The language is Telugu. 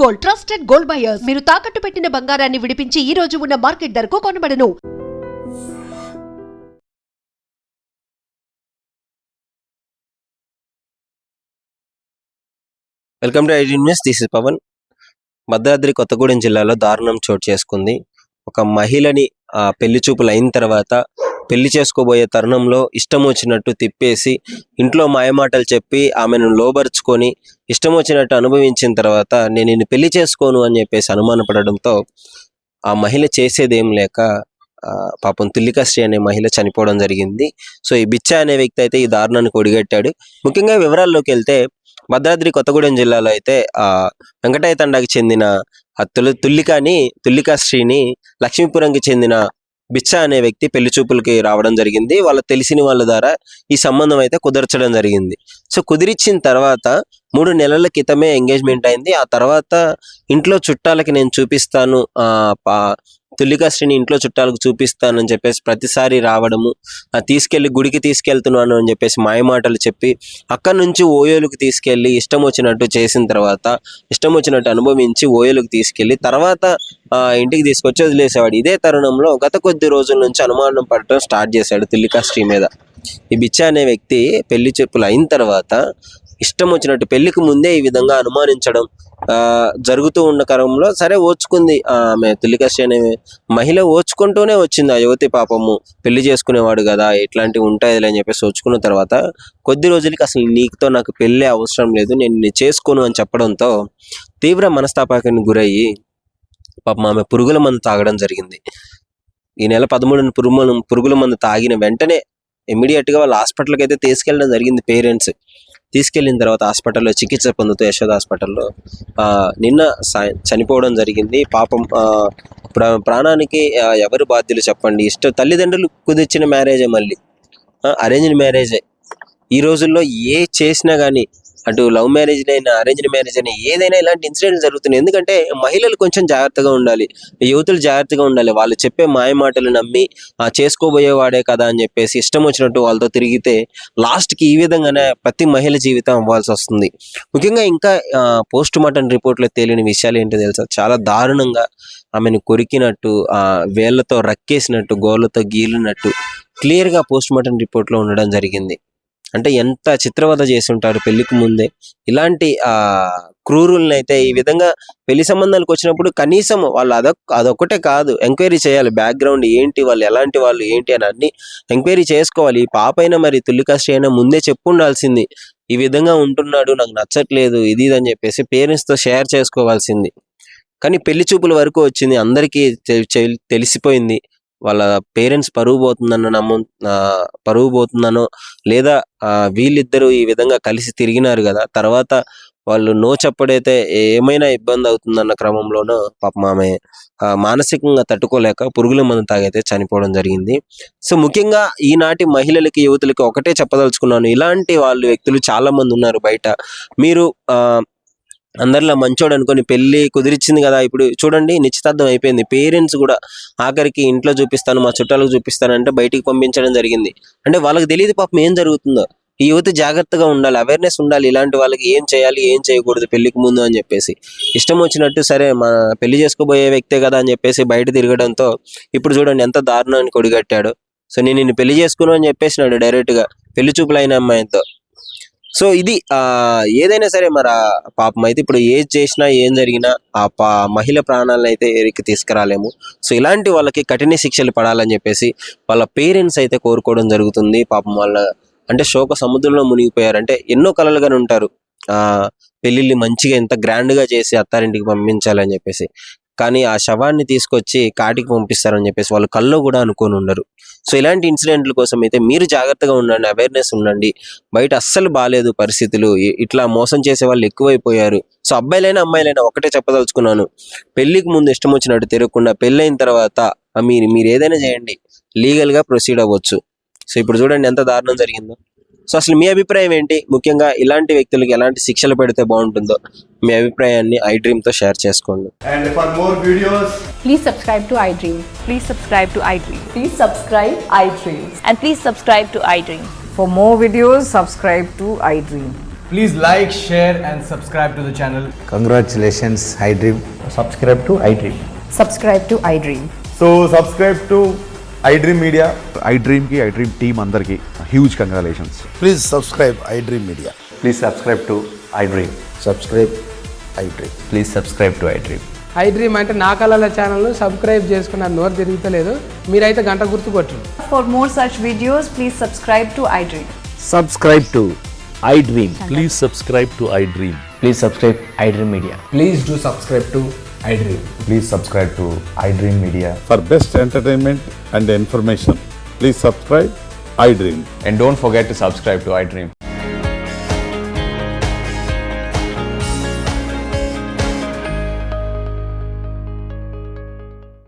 Gold, trusted gold buyers. మీరు తాకట్టు పెట్టిన బంగారాన్ని విడిపించి ఈ రోజు ఉన్న మార్కెట్ ధరకు కొనబడను. Welcome to iDream news. This is Pavan. Bhadradri Kothagudem జిల్లాలో దారుణం చోటు చేసుకుంది. ఒక మహిళని పెళ్లి చూపులు అయిన తర్వాత పెళ్లి చేసుకోబోయే తరుణంలో ఇష్టం వచ్చినట్టు తిప్పేసి ఇంట్లో మాయమాటలు చెప్పి ఆమెను లోబరుచుకొని ఇష్టం వచ్చినట్టు అనుభవించిన తర్వాత నేను నిన్ను పెళ్లి చేసుకోను అని చెప్పేసి అనుమానపడడంతో ఆ మహిళ చేసేదేం లేక పాపం తుల్లికశ్రీ అనే మహిళ చనిపోవడం జరిగింది. సో ఈ బిచ్చ అనే వ్యక్తి అయితే ఈ దారుణానికి ఒడిగట్టాడు. ముఖ్యంగా వివరాల్లోకి వెళ్తే భద్రాద్రి కొత్తగూడెం జిల్లాలో అయితే వెంకటయ్య తండాకి చెందిన తుల్లికశ్రీని లక్ష్మీపురంకి చెందిన బిచ్చ అనే వ్యక్తి పెళ్లి చూపులకి రావడం జరిగింది. వాళ్ళ తెలిసిన వాళ్ళ ద్వారా ఈ సంబంధం అయితే కుదర్చడం జరిగింది. సో కుదిరిచ్చిన తర్వాత 3 నెలల క్రితమే ఎంగేజ్మెంట్ అయింది. ఆ తర్వాత ఇంట్లో చుట్టాలకి నేను చూపిస్తాను, తుల్లికశ్రీని ఇంట్లో చుట్టాలకు చూపిస్తానని చెప్పేసి ప్రతిసారి రావడము, తీసుకెళ్లి గుడికి తీసుకెళ్తున్నాను అని చెప్పేసి మాయమాటలు చెప్పి అక్కడి నుంచి ఓయోలకు తీసుకెళ్లి ఇష్టం వచ్చినట్టు చేసిన తర్వాత ఇష్టం వచ్చినట్టు అనుభవించి ఓయోలకు తీసుకెళ్లి తర్వాత ఇంటికి తీసుకొచ్చి వదిలేసేవాడు. ఇదే తరుణంలో గత కొద్ది రోజుల నుంచి అనుమానం పడటం స్టార్ట్ చేశాడు తుల్లికశ్రీ మీద. ఈ బిచ్చ అనే వ్యక్తి పెళ్లి చెప్పులు అయిన తర్వాత ఇష్టం వచ్చినట్టు పెళ్లికి ముందే ఈ విధంగా అనుమానించడం జరుగుతూ ఉన్న క్రమంలో సరే ఓచుకుంది ఆమె. తుల్లికశ్రీ అనే మహిళ ఓచుకుంటూనే వచ్చింది. ఆ యువతి పాపము పెళ్లి చేసుకునేవాడు కదా, ఇట్లాంటివి ఉంటాయి అని చెప్పేసి ఓచుకున్న తర్వాత కొద్ది రోజులకి అసలు నీకుతో నాకు పెళ్ళే అవసరం లేదు, నేను చేసుకోను అని చెప్పడంతో తీవ్ర మనస్తాపానికి గురయ్యి పాపం ఆమె పురుగుల మందు తాగడం జరిగింది. ఈ నెల 13 పురుగుల మందు తాగిన వెంటనే ఇమ్మీడియట్గా వాళ్ళ హాస్పిటల్కి అయితే తీసుకెళ్ళడం జరిగింది. పేరెంట్స్ తీసుకెళ్ళిన తర్వాత హాస్పిటల్లో చికిత్స పొందుతూ యశోద హాస్పిటల్లో నిన్న చనిపోవడం జరిగింది. పాపం ప్రాణానికి ఎవరు బాధ్యులు చెప్పండి? తల్లిదండ్రులు కుదిర్చిన మ్యారేజే, మళ్ళీ అరేంజ్డ్ మ్యారేజే. ఈ రోజుల్లో ఏ చేసినా కానీ అటు లవ్ మ్యారేజ్ అయినా అరేంజ్డ్ మ్యారేజ్ అయినా ఏదైనా ఇలాంటి ఇన్సిడెంట్లు జరుగుతున్నాయి. ఎందుకంటే మహిళలు కొంచెం జాగ్రత్తగా ఉండాలి, యువతులు జాగ్రత్తగా ఉండాలి. వాళ్ళు చెప్పే మాయమాటలు నమ్మి చేసుకోబోయేవాడే కదా అని చెప్పేసి ఇష్టం వచ్చినట్టు వాళ్ళతో తిరిగితే లాస్ట్కి ఈ విధంగానే ప్రతి మహిళ జీవితం అవ్వాల్సి వస్తుంది. ముఖ్యంగా ఇంకా పోస్ట్ మార్టం రిపోర్ట్లో తేలిన విషయాలు ఏంటో తెలుసా? చాలా దారుణంగా ఆమెను కొరికినట్టు, వేళ్లతో రక్కేసినట్టు, గోళ్ళతో గీలినట్టు క్లియర్గా పోస్ట్ మార్టం రిపోర్ట్లో ఉండడం జరిగింది. అంటే ఎంత చిత్రవద చేసి ఉంటారు పెళ్లికి ముందే. ఇలాంటి క్రూరుల్ని అయితే ఈ విధంగా పెళ్లి సంబంధాలకు వచ్చినప్పుడు కనీసం వాళ్ళు అదొక్కటే కాదు, ఎంక్వైరీ చేయాలి. బ్యాక్గ్రౌండ్ ఏంటి, వాళ్ళు ఎలాంటి వాళ్ళు ఏంటి అని అన్ని ఎంక్వైరీ చేసుకోవాలి. ఈ పాప అయినా మరి తుల్లికశ్రీ అయినా ముందే చెప్పు ఉండాల్సింది. ఈ విధంగా ఉంటున్నాడు, నాకు నచ్చట్లేదు, ఇది అని చెప్పేసి పేరెంట్స్తో షేర్ చేసుకోవాల్సింది. కానీ పెళ్లి చూపుల వరకు వచ్చింది, అందరికీ తెలిసిపోయింది. వాళ్ళ పేరెంట్స్ పరువు పోతుందనో లేదా వీళ్ళిద్దరూ ఈ విధంగా కలిసి తిరిగినారు కదా, తర్వాత వాళ్ళు నో చెప్పడైతే ఏమైనా ఇబ్బంది అవుతుందన్న క్రమంలోనూ పాపం ఆమె మానసికంగా తట్టుకోలేక పురుగుల మందు తాగైతే చనిపోవడం జరిగింది. సో ముఖ్యంగా ఈనాటి మహిళలకి, యువతులకి ఒకటే చెప్పదలుచుకున్నాను, ఇలాంటి వాళ్ళు వ్యక్తులు చాలా మంది ఉన్నారు బయట. మీరు అందరిలో మంచోడు అనుకొని పెళ్లి కుదిరిచ్చింది కదా, ఇప్పుడు చూడండి నిశ్చితార్థం అయిపోయింది, పేరెంట్స్ కూడా ఆఖరికి ఇంట్లో చూపిస్తాను, మా చుట్టాలకు చూపిస్తానంటే బయటికి పంపించడం జరిగింది. అంటే వాళ్ళకి తెలియదు పాపం ఏం జరుగుతుందో. ఈ యువత జాగ్రత్తగా ఉండాలి, అవేర్నెస్ ఉండాలి, ఇలాంటి వాళ్ళకి ఏం చేయాలి ఏం చేయకూడదు పెళ్లికి ముందు అని చెప్పేసి. ఇష్టం వచ్చినట్టు సరే మా పెళ్లి చేసుకోబోయే వ్యక్తే కదా అని చెప్పేసి బయట తిరగడంతో ఇప్పుడు చూడండి ఎంత దారుణానికి ఒడిగట్టాడు. సో నేను నిన్ను పెళ్లి చేసుకున్నాను అని చెప్పేసినాడు డైరెక్ట్గా పెళ్లి చూపులైన అమ్మాయితో. సో ఇది ఏదైనా సరే మరి పాపం అయితే ఇప్పుడు ఏది చేసినా ఏం జరిగినా మహిళ ప్రాణాలను అయితే ఎరికి తీసుకురాలేము. సో ఇలాంటి వాళ్ళకి కఠిన శిక్షలు పడాలని చెప్పేసి వాళ్ళ పేరెంట్స్ అయితే కోరుకోవడం జరుగుతుంది. పాపం వాళ్ళ అంటే శోక సముద్రంలో మునిగిపోయారంటే ఎన్నో కలలుగానే ఉంటారు, పెళ్ళిళ్ళు మంచిగా ఎంత గ్రాండ్గా చేసి అత్తారింటికి పంపించాలని చెప్పేసి. కానీ ఆ శవాన్ని తీసుకొచ్చి కాటికి పంపిస్తారని చెప్పేసి వాళ్ళు కల్లో కూడా అనుకొని ఉండరు. సో ఇలాంటి ఇన్సిడెంట్ల కోసం అయితే మీరు జాగ్రత్తగా ఉండండి, అవేర్నెస్ ఉండండి. బయట అస్సలు బాగాలేదు పరిస్థితులు, ఇట్లా మోసం చేసే వాళ్ళు ఎక్కువైపోయారు. సో అబ్బాయిలైనా అమ్మాయిలైనా ఒకటే చెప్పదలుచుకున్నాను, పెళ్లికి ముందు ఇష్టం వచ్చినట్టు తిరగకుండా పెళ్ళైన తర్వాత మీరు ఏదైనా చేయండి, లీగల్గా ప్రొసీడ్ అవ్వచ్చు. సో ఇప్పుడు చూడండి ఎంత దారుణం జరిగిందో. సో అసలు మీ అభిప్రాయం ఏంటి? ముఖ్యంగా ఇలాంటి వ్యక్తులకి ఎలాంటి శిక్షలు పెడితే బాగుంటుందో మీ అభిప్రాయాన్ని iDream తో షేర్ చేసుకోండి. And for more videos, please subscribe to iDream. Please subscribe to iDream. Please subscribe iDream. And please subscribe to iDream. For more videos, subscribe to iDream. Please like, share, and subscribe to the channel. Congratulations, iDream. Subscribe to iDream. Subscribe to iDream. So subscribe to iDream Media. iDream ki iDream team andarki huge congratulations. Please subscribe iDream Media. Please subscribe to iDream. Subscribe iDream. Please subscribe to iDream. iDream అంటే నా కళల ఛానల్ను సబ్స్క్రైబ్ చేసుకున్న నోరు తిరుగుతలేదు మీరైతే గంట గుర్తు కొట్టండి. For more such videos, please subscribe to iDream. Subscribe to iDream. Please subscribe to iDream. Please subscribe iDream Media. Please do subscribe to iDream. Please subscribe to iDream Media. For best entertainment and information, please subscribe iDream. And don't forget to subscribe to iDream.